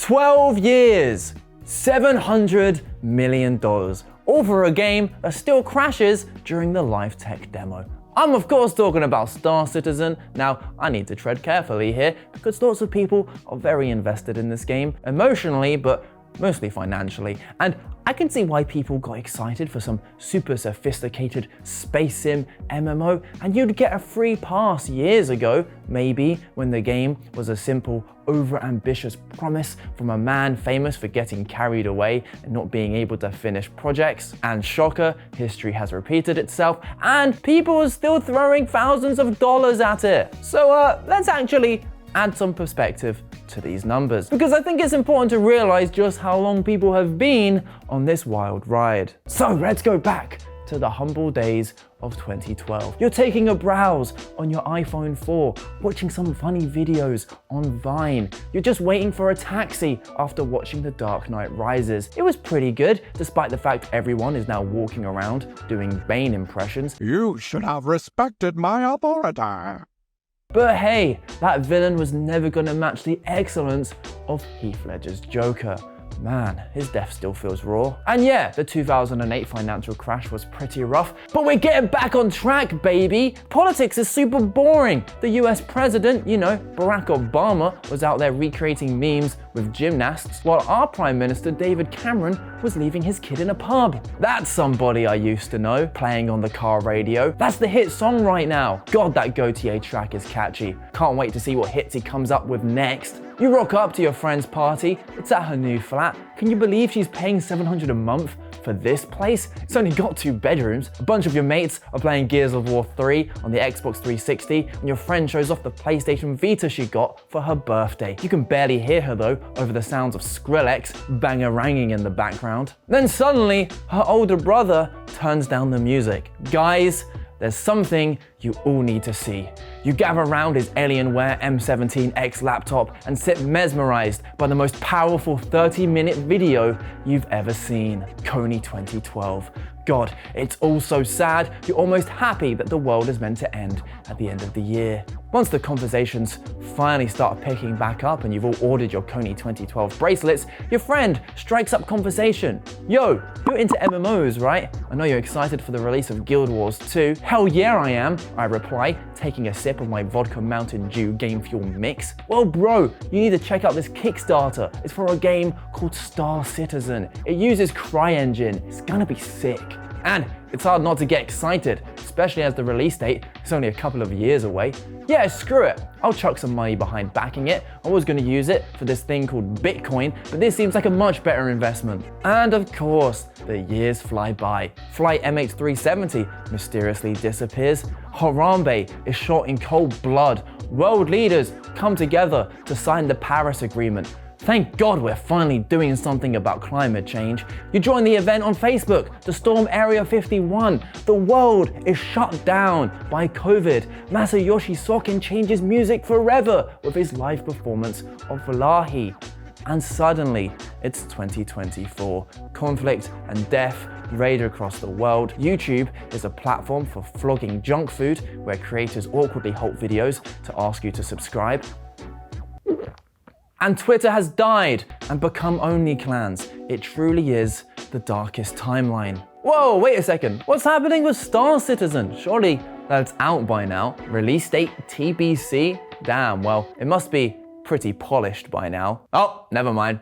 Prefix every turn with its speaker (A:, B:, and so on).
A: 12 years, $700 million, all for a game that still crashes during the live tech demo. I'm of course talking about Star Citizen. Now, I need to tread carefully here because lots of people are very invested in this game, emotionally, but mostly financially. And I can see why people got excited for some super sophisticated space sim MMO, and you'd get a free pass years ago, maybe, when the game was a simple, over-ambitious promise from a man famous for getting carried away and not being able to finish projects. And shocker, history has repeated itself, and people are still throwing thousands of dollars at it. So let's actually add some perspective to these numbers, because I think it's important to realize just how long people have been on this wild ride. So let's go back to the humble days of 2012. You're taking a browse on your iPhone 4, watching some funny videos on Vine. You're just waiting for a taxi after watching The Dark Knight Rises. It was pretty good, despite the fact everyone is now walking around doing Bane impressions.
B: You should have respected my authority.
A: But hey, that villain was never gonna match the excellence of Heath Ledger's Joker. Man, his death still feels raw. And yeah, the 2008 financial crash was pretty rough, but we're getting back on track, baby. Politics is super boring. The US president, you know, Barack Obama, was out there recreating memes with gymnasts, while our Prime Minister, David Cameron, was leaving his kid in a pub. That's somebody I used to know, playing on the car radio. That's the hit song right now. God, that Gautier track is catchy. Can't wait to see what hits he comes up with next. You rock up to your friend's party, it's at her new flat. Can you believe she's paying $700 a month for this place? It's only got 2 bedrooms. A bunch of your mates are playing Gears of War 3 on the Xbox 360, and your friend shows off the PlayStation Vita she got for her birthday. You can barely hear her though, over the sounds of Skrillex bangaranging in the background. Then suddenly, her older brother turns down the music. Guys, there's something you all need to see. You gather around his Alienware M17X laptop and sit mesmerized by the most powerful 30-minute video you've ever seen. Kony 2012. God, it's all so sad, you're almost happy that the world is meant to end at the end of the year. Once the conversations finally start picking back up and you've all ordered your Kony 2012 bracelets, your friend strikes up conversation. Yo, you're into MMOs, right? I know you're excited for the release of Guild Wars 2. Hell yeah I am, I reply, taking a sip of my vodka Mountain Dew Game Fuel mix. Well bro, you need to check out this Kickstarter. It's for a game called Star Citizen. It uses CryEngine. It's gonna be sick. And it's hard not to get excited, especially as the release date is only a couple of years away. Yeah, screw it. I'll chuck some money behind backing it. I was gonna use it for this thing called Bitcoin, but this seems like a much better investment. And of course, the years fly by. Flight MH370 mysteriously disappears. Harambe is shot in cold blood. World leaders come together to sign the Paris Agreement. Thank God we're finally doing something about climate change. You join the event on Facebook to storm Area 51. The world is shut down by COVID. Masayoshi Soken changes music forever with his live performance of Valahi. And suddenly, it's 2024. Conflict and death raid across the world. YouTube is a platform for flogging junk food where creators awkwardly halt videos to ask you to subscribe. And Twitter has died and become only clans. It truly is the darkest timeline. Whoa, wait a second. What's happening with Star Citizen? Surely that's out by now. Release date TBC? Damn, well, it must be pretty polished by now. Oh, never mind.